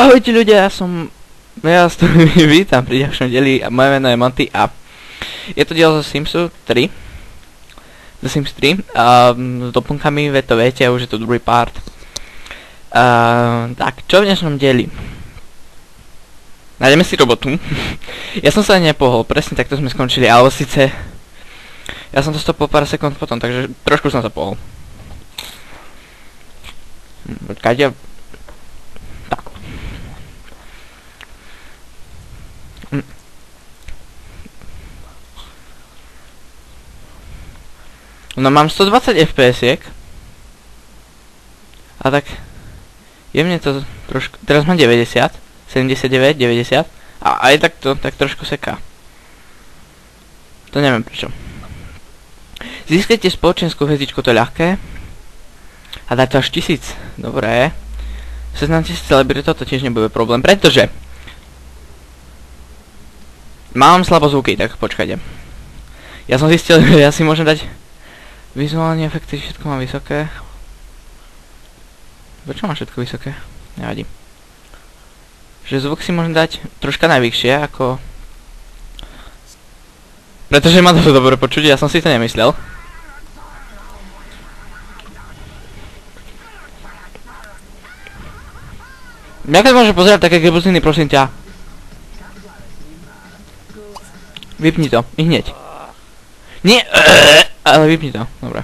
Ahojte ľudia, ja vás tu vítam pri ďalšom dieli a moje meno je Monty a je to diel zo Simsu 3 The Sims 3 a s doplnkami, to viete, už je to druhý part. Tak, čo v dnešnom dieli? Nájdeme si robotu. Ja som sa nepohol, presne takto sme skončili, ale síce ja som to stopol pár sekúnd potom, takže trošku som sa pohol. Počkajte. Tak. No mám 120 FPS-iek. A tak jemne to trošku, teraz mám 90, 79, 90 a aj tak to tak trošku seká. To neviem prečo. Získajte spoločenskú hviezdičku, to je ľahké. A dať to až 1000, dobré. Seznámte si celebritou, to tiež nebude problém, pretože mám slabozvuky, tak počkajte. Ja som zistil, že ja si môžem dať vizuálne efekty, všetko mám vysoké. Prečo mám všetko vysoké? Nevadí. Že zvuk si môžem dať troška najvyššie, ako... Pretože ma to dobre počuť, ja som si to nemyslel. Jak to môže pozerať také gebuziny, prosím ťa? Vypni to, i hneď. Nie, ale vypni to, dobre.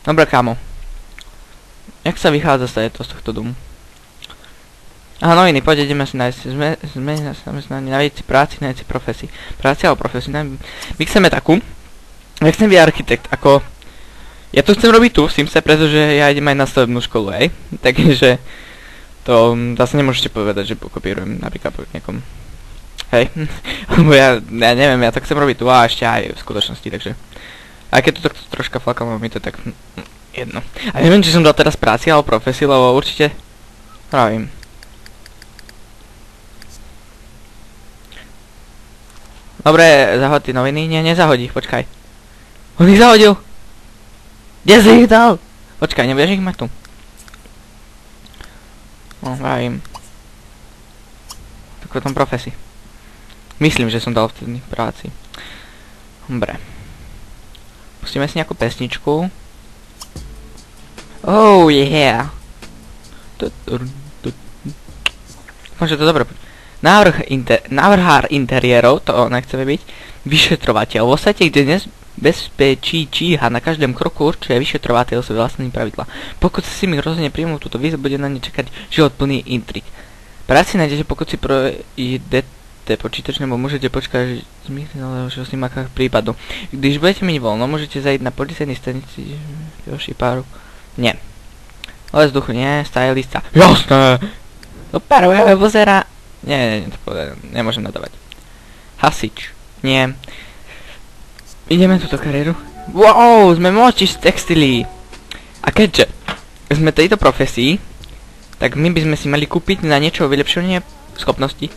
Dobre, kámo. Jak sa vychádza z tohto domu? Aha, noviny, poď, ideme si nájsť. Sme na zamestnaní, nájsť si práci, nájsť si profesii. Práci alebo profesii, my chceme takú. Ja chcem byť architekt, ako... Ja to chcem robiť tu, v Simse, pretože ja idem aj na stavebnú školu, hej. Takže... To zase nemôžete povedať, že pokopírujem napríklad po niekom. Hej. Lebo ja neviem, ja to chcem robiť tu a ešte aj v skutočnosti, takže... Aj keď to troška flakalo, mi to tak... jedno. A neviem, či som dal teraz práci alebo profesiu, lebo určite... Pravím. Dobre, zahod ty noviny. Nie, nezahodí, počkaj. On ich zahodil! Kde si ich dal? Počkaj, nebudeš ich mať tu. No, vravím. Tak o tom profesii. Myslím, že som dal vtedy práci. Dobre. Pustíme si nejakú pesničku. Oh yeah. Môže to dobre. Návrhár interiérov, to nechceme byť. Vyšetrovateľ. Vo svete, kde dnes bezpečí číha na každém kroku, určuje vyšetrovateľ svoje vlastné pravidlá. Pokud si mi rozhodne príjmu túto výzvu, bude na ne čakať život plný intrik. Práci nájdete, pokud si projdete počítač, nebo môžete počkať zmizlého snímakách prípadu. Když budete mať voľno, môžete zajít na policajnej stanici ďalší páru. Nie. Ale vzduchu nie, stylista. Jasné! Super, pozera. Nie, to povedať, nemôžem nadávať. Hasič. Nie. Ideme túto kariéru. Wow, sme moči z textilí. A keďže sme tejto profesii, tak my by sme si mali kúpiť na niečo vylepšenie schopnosti.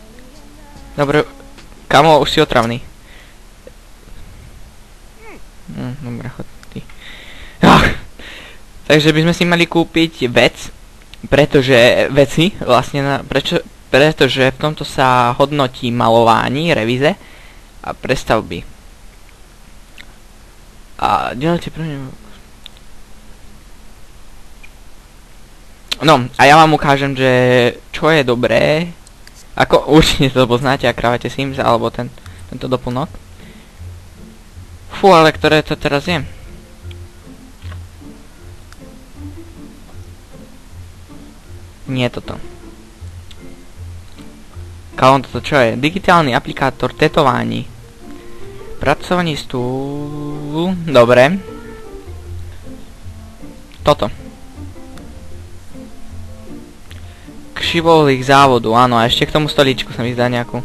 Dobre, kamo, už si otravný. Dobre, chod ty. Takže by sme si mali kúpiť vec, pretože veci, vlastne, pretože v tomto sa hodnotí malovanie, revíze a prestavby. A ďalejte pre mňa... No, a ja vám ukážem, že čo je dobré. Ako určite to poznáte, ak hrávate Sims, alebo tento doplnok. Fú, ale ktoré to teraz je? Nie toto. Kámo, toto čo je? Digitálny aplikátor tetování. Pracovní stôl... Dobre. Toto. Kšivolých závodu, áno, a ešte k tomu stoličku sa mi zdá nejakú.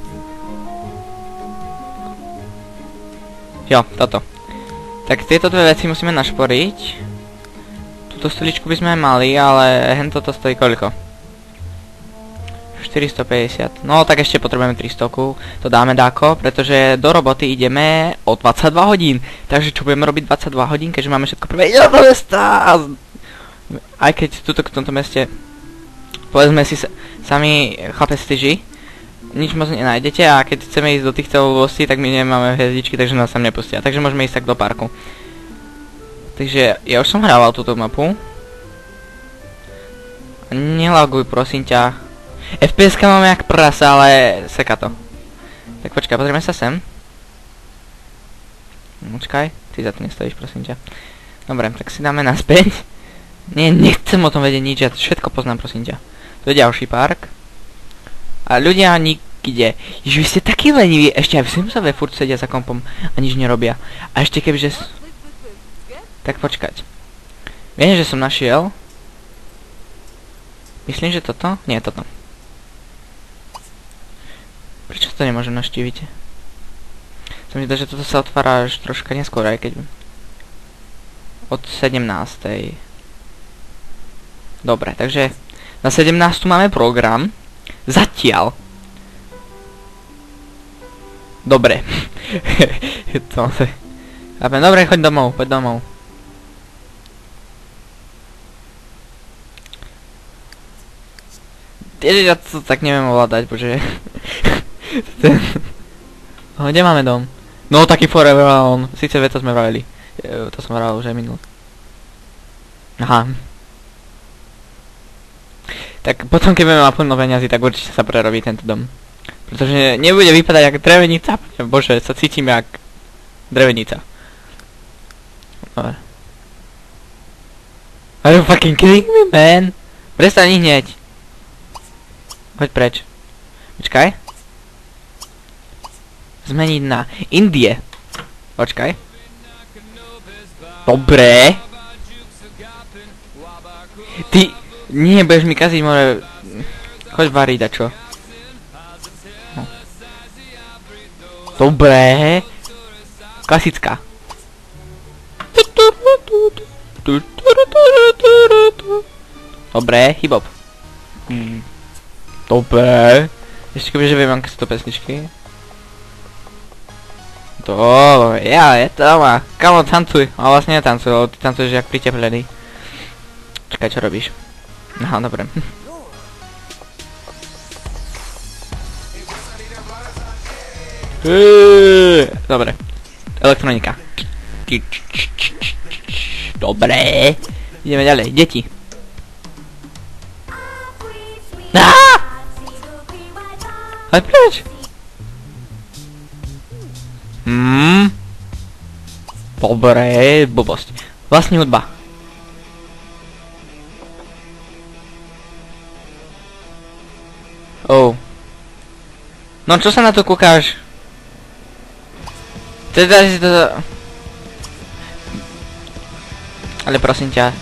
Jo, toto. Tak tieto dve veci musíme našporiť. Túto stoličku by sme mali, ale hen toto stojí koľko? 450. No tak ešte potrebujeme 300. To dáme dáko, pretože do roboty ideme o 22 hodín. Takže čo budeme robiť 22 hodín, keďže máme všetko prvé do mesta. Aj keď tuto v tomto meste povedzme si sami chlapestiži, nič moc nenájdete a keď chceme ísť do týchto oblasti, tak my nemáme hviezdičky, takže nás sem nepustia. Takže môžeme ísť tak do parku. Takže ja už som hrával túto mapu. Nelaguj, prosím ťa. FPS-ka máme jak prasa, ale seka to. Tak počkaj, pozrieme sa sem. Počkaj, ty za to nestojíš, prosím ťa. Dobre, tak si dáme naspäť. Nie, nechcem o tom vedieť nič, ja všetko poznám, prosím ťa. To je ďalší park. A ľudia nikde. Ježiš, vy ste takí leniví, ešte aj v Simsove furt sedia za kompom a nič nerobia. A ešte kebyže... Tak počkať. Viem, že som našiel. Myslím, že toto? Nie, toto. Prečo to nemôžem naštíviť? Som mi zdá, že toto sa otvára až troška neskôr, aj keď... Od 17. Dobre, takže... Na 17. máme program. Zatiaľ. Dobre. Dobre, choď domov, poď domov. Ja to tak neviem ovládať, bože. No, kde máme dom? No, taký Forever Alone. Sice to sme vravili. To som vravil už aj minul. Aha. Tak potom, keď budeme mať plno peňazí, tak určite sa prerobí tento dom. Pretože nebude vypadať jak drevenica. Bože, sa cítim jak drevenica. Dobre. Are you fucking kidding me, man? Prestaň hneď. Hoď preč. Počkaj. Zmeniť na Indie. Počkaj. Dobre. Ty... Nie, budeš mi kaziť, more... Choď variť, a čo? No. Dobré. Klasická. Dobré, hip-hop. Dobré. Ešte kebyže viem, aké sú to pesničky. Ja, je to má. Kamo, tancuj. A vlastne netancuj, lebo ty tancuješ jak priteplený. Čakaj, čo robíš? Aha, dobre. Dobre. Elektronika. Dobre. Ideme ďalej. Deti. Aj preč? Dobre, blbosť. Vlastne hudba. Oh. No čo sa na to kúkáš? Teda si to... Ale prosím ťa.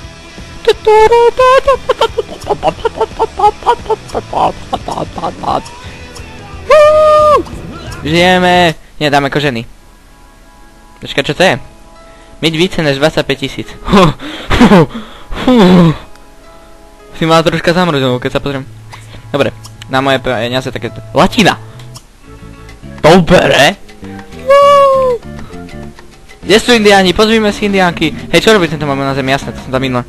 Žijeme. Nie, dáme koženy. Počkaj, čo to je? Myť více než 25 000. Si ma troška zamrznul, keď sa pozriem. Dobre. Na moje peniaze také... Latina! Dobre! Kde sú indiáni? Pozvíme si indiánky. Hej, čo robí tento moment na zemi? Jasné, to som tam minul.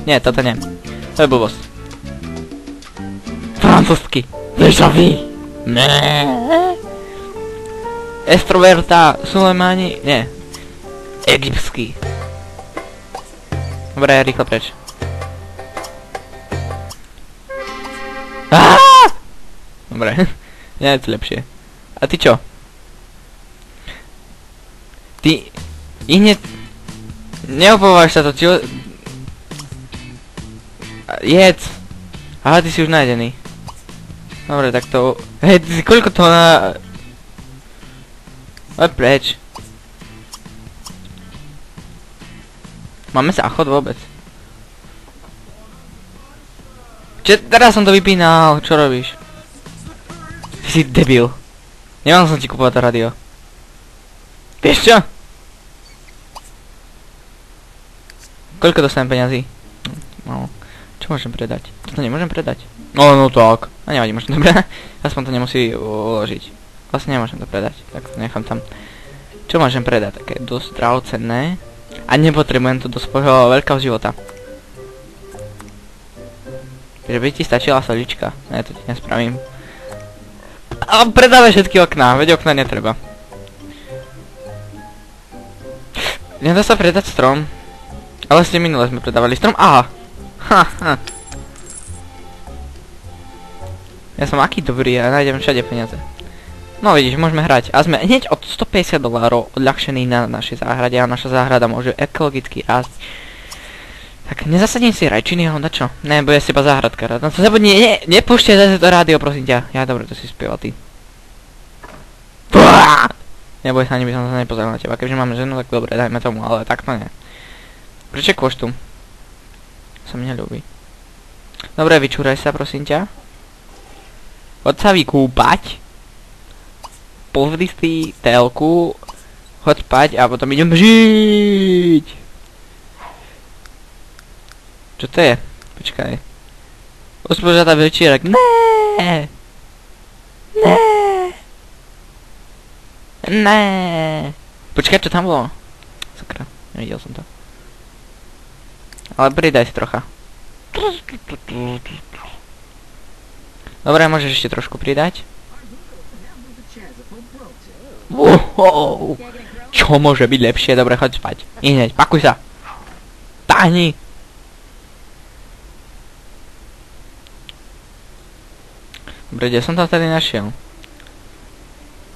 Nie, toto nie. To je blbosť. Francúzsky. Vežavý. Estroverta. Sulejmani. Nie. Egyptský. Dobre, rýchlo preč. Dobre, nie je to lepšie. A ty čo? Ty... hneď... Neopováš sa to, čo... Jedz! Aha, ty si už nájdený. Dobre, tak to... Hej, ty si koľko toho na... Poď preč. Máme záchod vôbec? Teraz som to vypínal, čo robíš? Ty si debil. Nemal som ti kupovať to radio. Vieš čo? Koľko dostanem peňazí? No, čo môžem predať? Toto nemôžem predať. No tak. A nevadí, môžem to predať. Aspoň to nemusí uložiť. Vlastne nemôžem to predať, tak to nechám tam. Čo môžem predať? Také dosť drahocenné. A nepotrebujem to do svojho veľkého života. Že by ti stačila solička. Ne, to ti nespravím. A predávaj všetky okná, veď okna netreba. Nedá sa predať strom. Ale vlastne minule sme predávali strom. Aha. Ha. Ja som aký dobrý, ja nájdem všade peniaze. No vidíš, môžeme hrať. A sme hneď od $150 odľahčení na našej záhrade a naša záhrada môže ekologicky rásť. Tak nezasadím si rajčiny, alebo čo? Ne, bude si iba záhradka. No to zabudni, nepúšťaj zase to rádio, prosím ťa. Ja dobre, to si spieval ty. Neboj sa, ani by som sa nepozeral na teba. Keďže máme ženu, tak dobre, dajme tomu, ale takto nie. Prečo kvoštu? Sa mne ľúbi. Dobre, vyčúraj sa, prosím ťa. Chod sa vykúpať. Pozri si telku. Chod spať a potom idem žiť. Čo to je? Počkaj. Uspořádá večírek. Ne. Počkaj, čo tam bolo? Sakra, nevidel som to. Ale pridaj si trocha. Dobre, môžeš ešte trošku pridať. Wow. Čo môže byť lepšie? Dobre, choď spať. I hneď, pakuj sa. Táhni. Dobre, kde som tam tady našiel?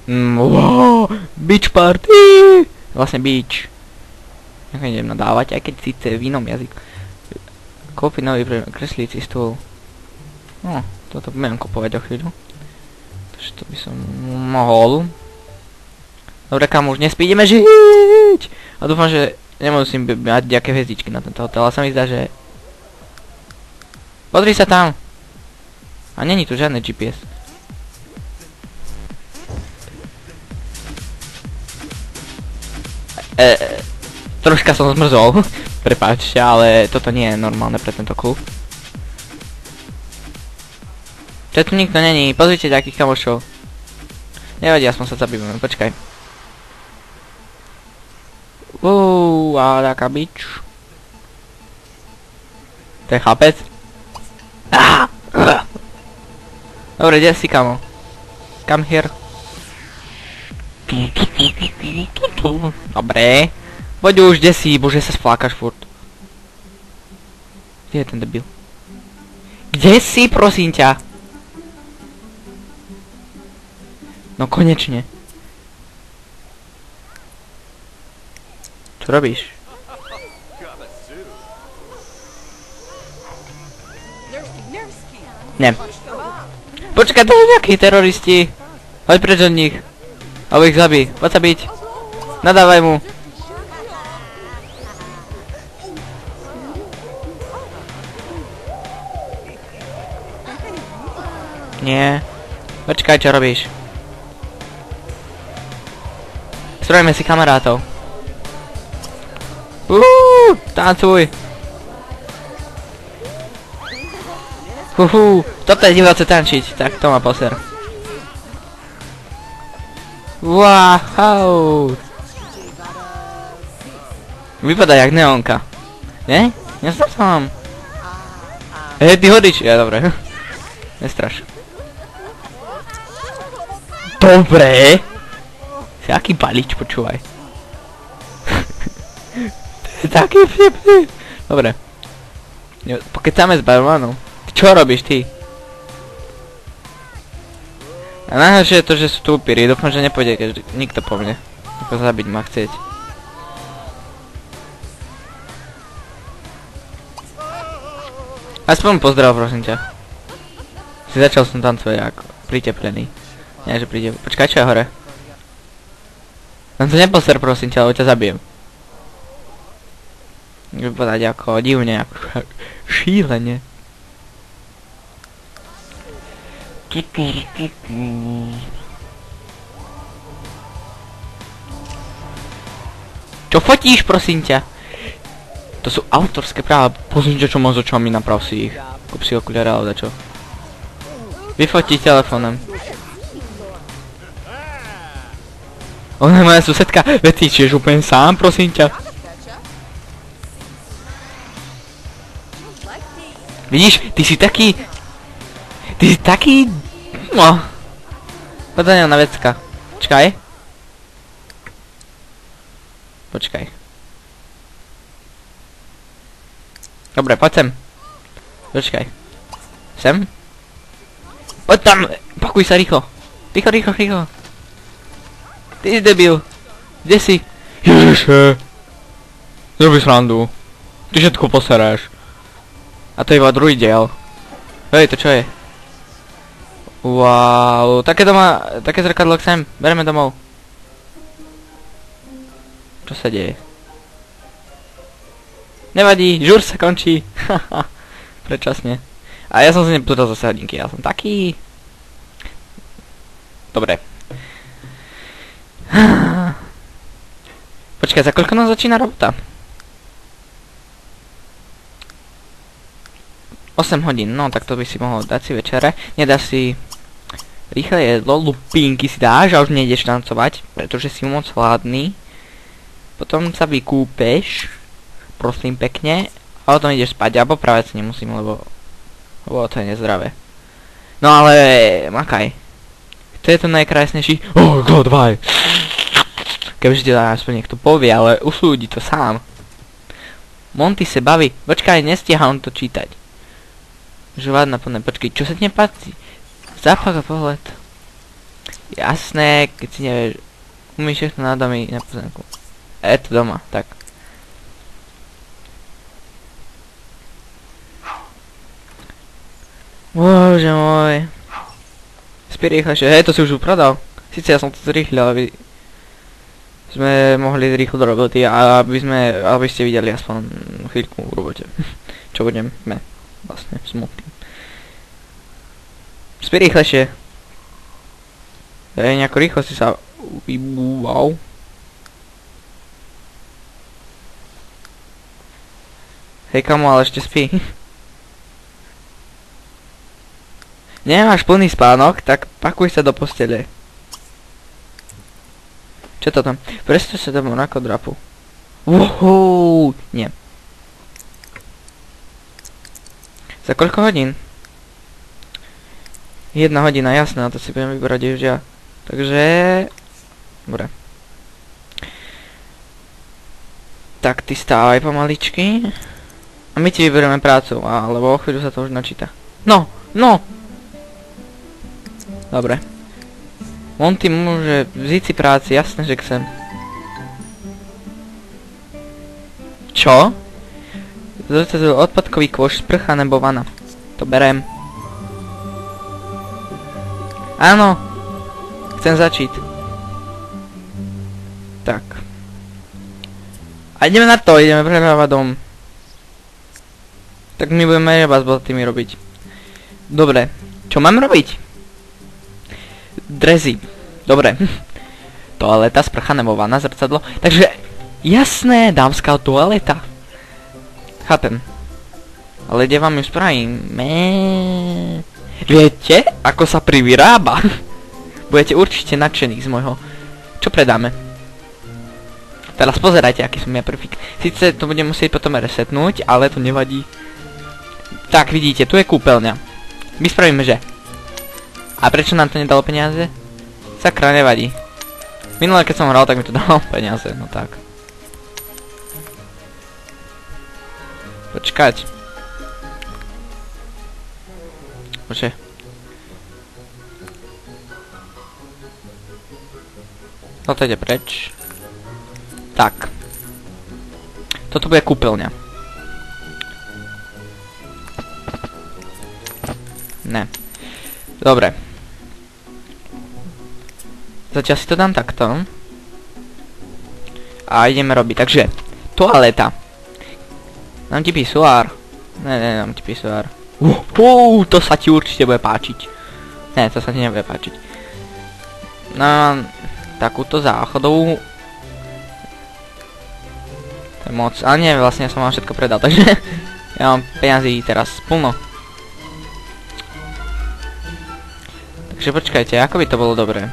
Wow, beach party. Vlastne beach. Nechaj idem nadávať, aj keď síce v inom jazyku. Kúpiť nový kreslící stôl. No, toto budem kupovať o chvíľu. Takže to by som mohol. Dobre, kam už nespí, ideme žiť! A dúfam, že nemusím mať nejaké hviezdičky na tento hotel, ale sa mi zdá, že... Pozri sa tam! A není tu žiadne GPS. Troška som zmrzol. Prepáčte, ale toto nie je normálne pre tento klub. Čo tu nikto není, pozrite takých kamošov. Nevadí, aspoň sa zabývame, počkaj. A taká bič. To je chlapec. Dobre, kde si, kamo? Come here. Dobre. Poď už, kde si, bože, sa sflákaš furt. Kde je ten debil? Kde si, prosím ťa? No konečne. Čo robíš? Ne. Počkaj, to sú nejakí teroristi. Hoď preč od nich. Alebo ich zabij. Poď sa byť. Nadávaj mu. Nie. Počkaj, čo robíš? Strojíme si kamarátov. Tancuj. Toto je divá chce tančiť, tak to má poser. Wow. Vypadá jak neonka. Ne? Nestrašám. Ty hodič. Ja, dobre. Nestraš. Dobre. Si aký balič, počúvaj. To je taký vtipný. Dobre. Pokecáme s barmanom. Čo robíš ty? A najhoršie je to, že sú tu upíry. Dúfam, že nepôjde nikto po mne. Ako zabiť ma chcieť. Aspoň pozdrav, prosím ťa. Si začal som tancovať ako priteplený. Nie, že príde. Počkaj, čo je hore? Tam to neposer, prosím ťa, lebo ťa zabijem. Vypadať ako divne, ako šílenie. Čo fotíš, prosím ťa? To sú autorské práva. Pozrite, čo mám s očami, naprav si ich. Kúp si okuliare, ale čo? Vyfotí telefónem. Ona je moja susedka. Veď ty čieš úplne sám, prosím ťa. Vidíš, ty si taký... No. Poď za ňou na vecka. Počkaj. Dobre, poď sem. Počkaj. Sem? Poď tam! Pakuj sa rýchlo. Rýchlo. Ty si debil. Kde si? Ježiše. Zrobi srandu. Ty všetko poseráš. A to je iba druhý diel. Hej, to čo je? Wow, také zrkadlo sem. Bereme domov. Čo sa deje? Nevadí, žur sa končí. Haha, predčasne. A ja som si nepozrel zase hodinky, ja som taký... Dobre. Počkaj, za koľko nás začína robota? 8 hodín, no tak to by si mohol dať si večere. Nedá si rýchle jedlo, lupínky si dáš a už nejdeš tancovať, pretože si moc hladný. Potom sa vykúpeš, prosím pekne, a potom ideš spať, alebo práve si nemusím, lebo to je nezdravé. No ale, makaj. To je to najkrásnejší. God, vaj. Kebyže ti aspoň niekto povie, ale usúdi to sám. Monty se baví. Počkaj, nestihám to čítať. Žovať na plné, počkej, čo sa ti nepáči? Zápach a pohled. Jasné, keď si nevieš, umíš všechno na domy na pozemku. Je to doma, tak. Bože môj. Spí rýchlejšie, hej, to si už upradal. Sice ja som to zrýchlil, aby sme mohli rýchlo do roboty a aby ste videli aspoň chvíľku v robote. Čo budeme vlastne smutný. Spí rýchlejšie. Hej, nejako rýchlo si sa vybúval. Hej kamo, ale ešte spí. Nemáš plný spánok, tak pakuj sa do postele. Čo to tam? Prestaň sa domov na kodrapu. Wohou, nie. Za koľko hodín? 1 hodina, jasné, a to si budem vybrať už ja. Takže... Dobre. Tak ty stávaj pomaličky. A my ti vyberieme prácu, lebo o chvíľu sa to už načíta. No! Dobre. Monty môže vziť si práci, jasné, že chcem. Čo? Zrcadlo odpadkový kôš, sprcha nebo vana. To berem. Áno. Chcem začít. Tak. A ideme na to, ideme prehrávať dom. Tak my budeme iba s botými robiť. Dobre. Čo mám robiť? Drezy. Dobre. Toaleta, sprcha nebo vana, zrcadlo. Takže, jasné, dámská toaleta. Chápem. Ale kde vám ju spravíme? Viete, ako sa privyrába? Budete určite nadšení z môjho. Čo predáme? Teraz pozerajte, aký som ja perfekt. Sice to budem musieť potom resetnúť, ale to nevadí. Tak, vidíte, tu je kúpeľňa. My spravíme, že? A prečo nám to nedalo peniaze? Sakra, nevadí. Minulé, keď som hral, tak mi to dalo peniaze, no tak. Počkať. Bože. Toto ide preč. Tak. Toto bude kúpeľňa. Ne. Dobre. Zatiaľ si to dám takto. A ideme robiť. Takže, toaleta. Dám ti pisuár. Ne, dám ti pisuár. To sa ti určite bude páčiť. Ne, to sa ti nebude páčiť. No, takúto záchodovú. To je moc. Ale nie, vlastne ja som vám všetko predal, takže ja mám peniazy teraz plno. Takže počkajte, ako by to bolo dobré.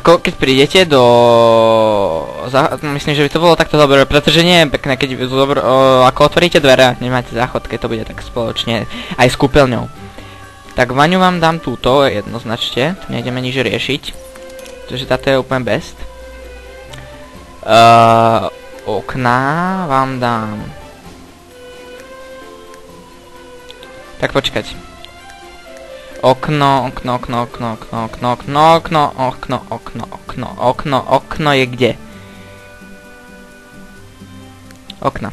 Ako keď prídete do... Myslím, že by to bolo takto dobré, pretože nie je pekné, keď ako otvoríte dvere a nemáte záchod, keď to bude tak spoločne aj s kúpeľňou. Tak vaňu vám dám túto jednoznačne, tu nejdeme nič riešiť, pretože táto je úplne best. Okná vám dám... Tak počkať. Okno je kde? Okna.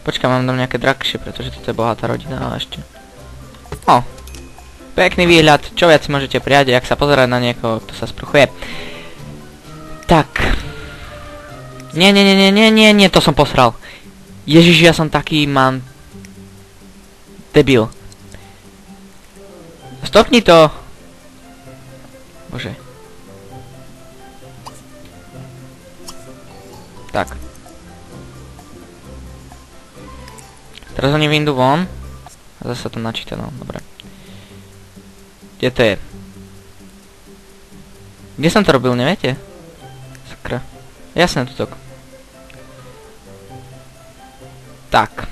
Počkaj, mám tam nejaké drahšie, pretože toto je bohatá rodina, ale ešte. O! Pekný výhľad, čo viac si môžete prijať, jak sa pozerať na niekoho, kto sa sprchuje. Tak. Nie, to som posral. Ježiš, ja som taký, man... Debil. Stopni to! Bože. Tak. Teraz oni vyjdu von. A zase to načíta, no, dobre. Kde to je? Kde som to robil, neviete? Sakra. Jasné, tutok. Tak.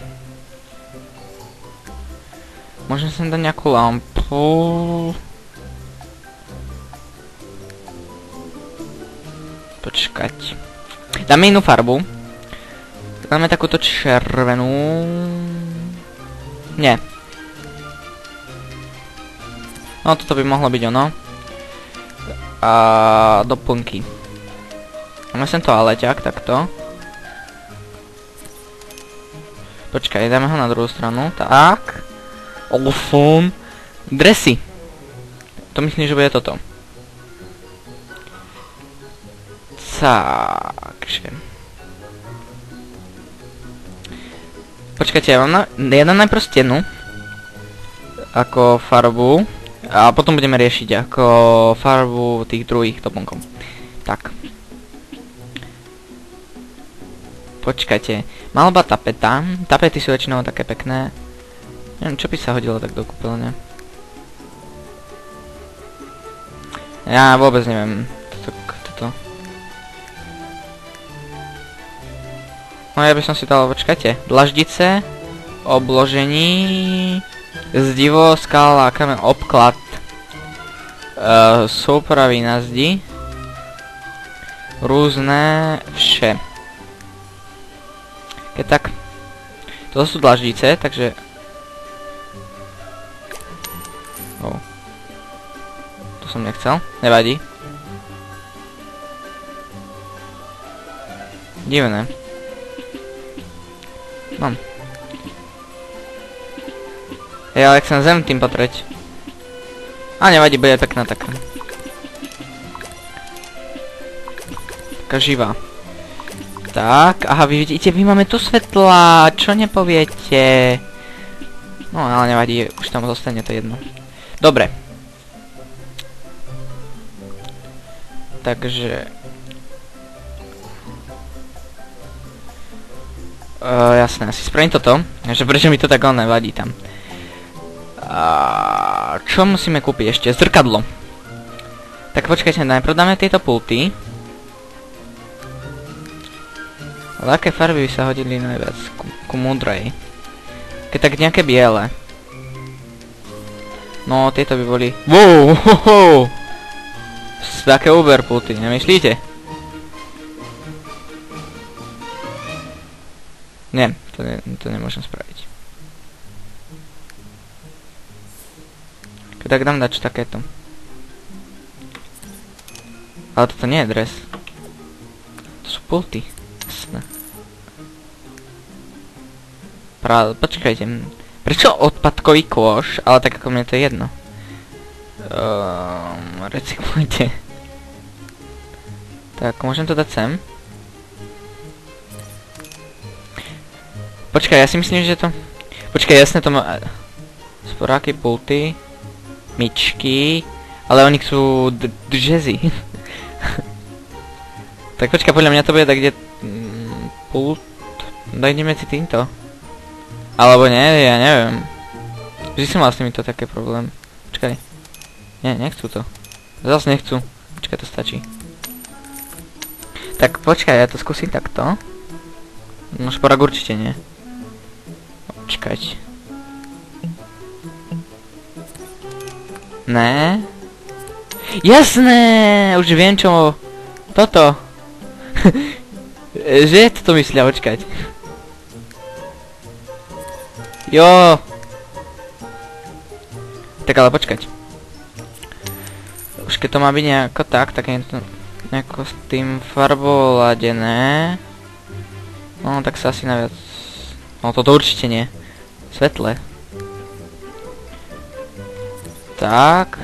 Môžem sem dať nejakú lampu. Počkať. Dáme inú farbu. Dáme takúto červenú. Nie. No, toto by mohlo byť ono. A doplnky. Máme sem to aleťak, takto. Počkaj, dáme ho na druhú stranu. Tak. Olfón. Dresy. To myslím, že bude toto. Takže. Počkajte, ja dám najprv stenu. Ako farbu. A potom budeme riešiť ako farbu tých druhých doplnkov. Tak. Počkajte. Malba tapeta. Tapety sú väčšinou také pekné. Neviem, čo by sa hodilo tak do kúpeľne. Ja vôbec neviem. Toto. No ja by som si dal, počkajte. Dlaždice. Obložení. Zdivo, skala, kameň, obklad. Súpravy na zdi. Rôzne vše. Keď tak. To sú dlaždice, takže... To som nechcel, nevadí. Divné. Mám. Ale chcem zem tým potreť. A nevadí, bude pekná taká. Taká živá. Tak, aha, vy vidíte, vy máme tu svetla, čo nepoviete? No, ale nevadí, už tam zostane to jedno. Dobre. Takže... jasné, asi spravím toto, že prečo mi to tak nevadí tam. Čo musíme kúpiť ešte? Zrkadlo. Tak počkajte, najprv dáme tieto pulty. Ale aké farby by sa hodili najviac? Ku múdrej. Keď tak nejaké biele. No, tieto by boli... Wow! Také Uber pulty, nemyslíte? Nie, to nemôžem spraviť. Keď tak dám dač takéto. Ale toto nie je dres. To sú pulty. Jasné. Počkajte. Prečo odpadkový kôš? Ale tak ako mne to je jedno. Recyklujte. Tak, môžem to dať sem. Počkaj, ja si myslím, že to... Počkaj, jasne to má... Sporáky, pulty... Myčky... Ale oni sú džezy. Tak počkaj, podľa mňa to bude tak, kde... Pult... Dajte medzi týmto. Alebo nie, ja neviem. Vždy som mal s týmito také problém. Počkaj. Nie, nechcú to. Zas nechcú. Počkaj, to stačí. Tak počkaj, ja to skúsim takto. No šporák určite nie. Počkať. Né. Jasné! Už viem čo... Toto. Že toto myslia, počkať. Jo. Tak ale počkať. Už keď to má byť nejako tak je to nejako s tým farbou ladené. No tak sa asi naviac... No toto určite nie. Svetle. Tak.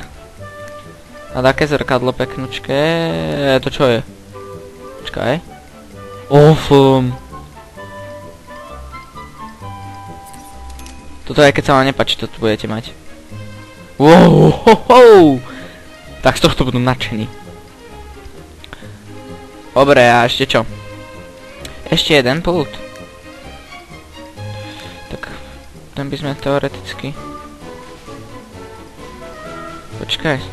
A také zrkadlo peknučké. To čo je? Počkaj. Awesome. Toto aj keď sa vám nepáči, to tu budete mať. Wow, ho, ho. Tak z tohto budú nadšení. Dobre, a ešte čo? Ešte jeden pult. Tak, ten by sme teoreticky... Počkaj.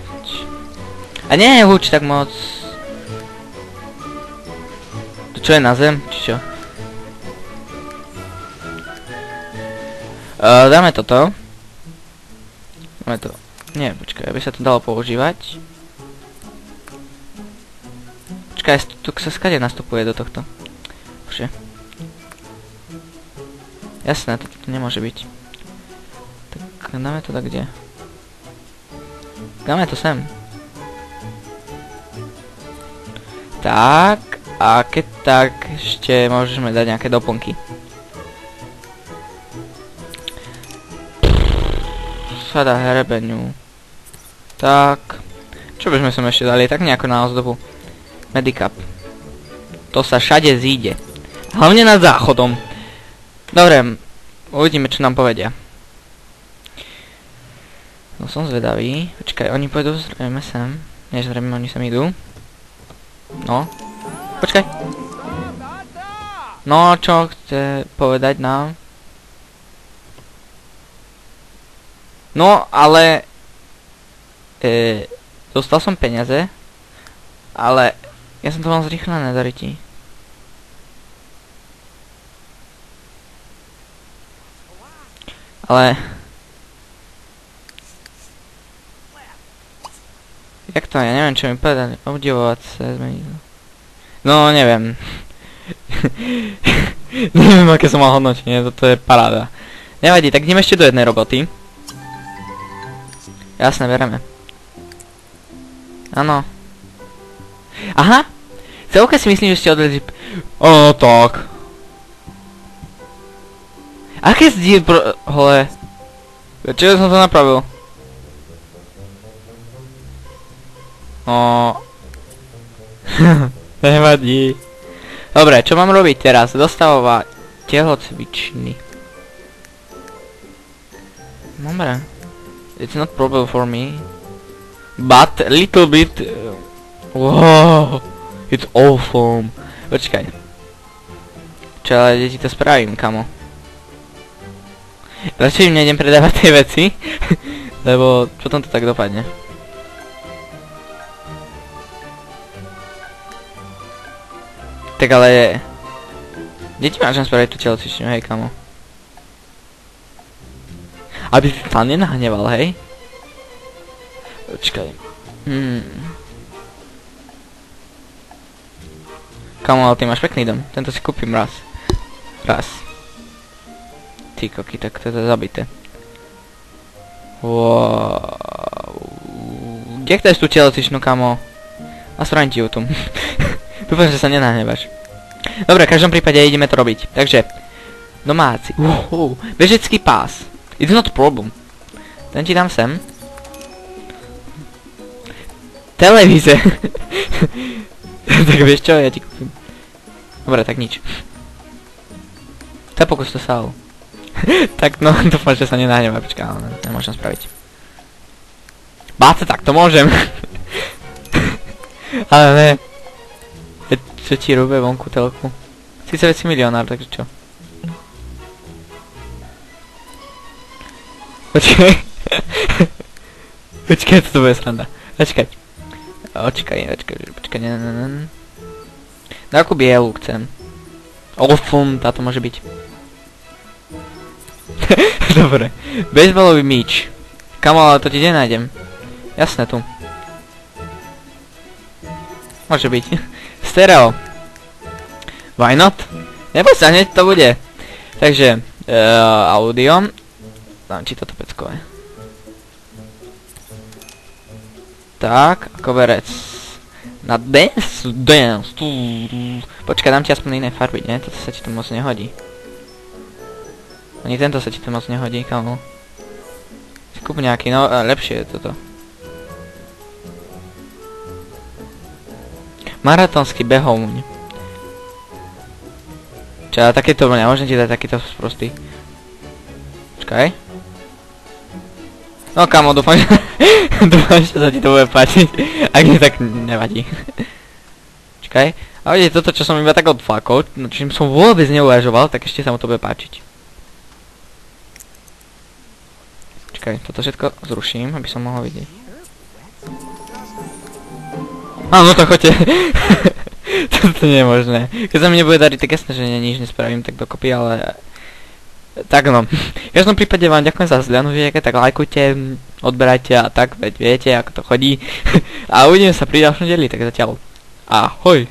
A nie, húč tak moc. To čo je na zem, či čo? Dáme toto. Dáme to. Nie, počkaj, aby sa to dalo používať. Počkaj, tu sa skade nastupuje do tohto. Bože. Jasné, toto nemôže byť. Tak dáme to tak kde? Dáme to sem. Tak, a keď tak ešte môžeme dať nejaké doplnky. Sada hrebeniu. Tak. Čo by sme sem ešte dali? Tak nejako na ozdobu. Medicap. To sa všade zíde. Hlavne nad záchodom. Dobre, uvidíme čo nám povedia. No som zvedavý. Počkaj, oni pôjdu zrejme sem. Nie, zrejme oni sem idú. No. Počkaj. No, čo chce povedať nám? No, ale... dostal som peniaze. Ale... Ja som to mal zrýchlené, dariti. Ale... Jak to? Ja neviem, čo mi povedali. Obdivovať sa, zmeniť. No, neviem. Neviem, aké som mal hodnotenie. Toto je paráda. Nevadí, tak ideme ešte do jednej roboty. Jasné, bereme. Áno. Aha! Celke si myslím, že ste odvedli... Áno, tak. Aké zdí... Hole. Čo som to napravil? Nevadí. Dobre, čo mám robiť teraz? Dostavovať telocvičny. Dobre. It's not problem for me. But a little bit... wow. It's awesome. Počkaj. Čo ale deti to spravím, kamo. Radšej im nejdem predávať tie veci. Lebo potom to tak dopadne. Tak ale... Kde ti mážem spraviť tú telocvičňu, hej kamo? Aby si sa nenahneval, hej? Počkaj. Kamo, ale ty máš pekný dom. Tento si kúpim raz. Raz. Ty koky, tak to je zabité. Wow. Kde chceš tú telocvičňu, kamo? A spravím ti ju tu. Dúfam, že sa nenahnevaš. Dobre, v každom prípade ideme to robiť. Takže, domáci. Bežecký pás. It's not problem. Ten ti dám sem. Televíze. Tak vieš čo, ja ti kúpim. Dobre, tak nič. Pokus to sál. Tak no, dúfam, že sa nenahneva. Počkaj, ale nemôžem spraviť. Báce, tak to môžem. Ale ne. Čo ti robí vonku telku? Sice veci milionár, takže čo? Počkaj. Počkaj, to bude sranda. Počkaj. Počkaj, ne. Takú bielu chcem. Olfum, táto môže byť. Dobre. Baseballový míč. Kamo, ale to ti kde nájdem? Jasné, tu. Môže byť. Stereo. Why not? Neboj sa, hneď to bude. Takže, audio. Dám či toto peckové. Tak, koberec. Na dance. Počkaj, dám ti aspoň iné farby, ne? Toto sa ti to moc nehodí. Ani tento sa ti to moc nehodí, kamo. Kúp nejaký, no lepšie je toto. Maratónsky behovň. Čo, takéto nemôžem ti dať takýto sprostý. Počkaj. No kamo, dúfam, že sa ti to bude páčiť. Ak nie, tak nevadí. Počkaj. A vidíte, toto, čo som iba tak odflákol, čím som vôbec neuvažoval, tak ešte sa mu to bude páčiť. Počkaj, toto všetko zruším, aby som mohol vidieť. Áno, to choďte. Toto nie je možné. Keď sa mi nebude dariť, tak jasné, že nič nespravím tak dokopy, ale... Tak no. V každom prípade vám ďakujem za zhľadnutie, tak lajkujte, odberajte a tak, veď viete, ako to chodí. A uvidíme sa pri ďalšom dieli, tak zatiaľ. Ahoj.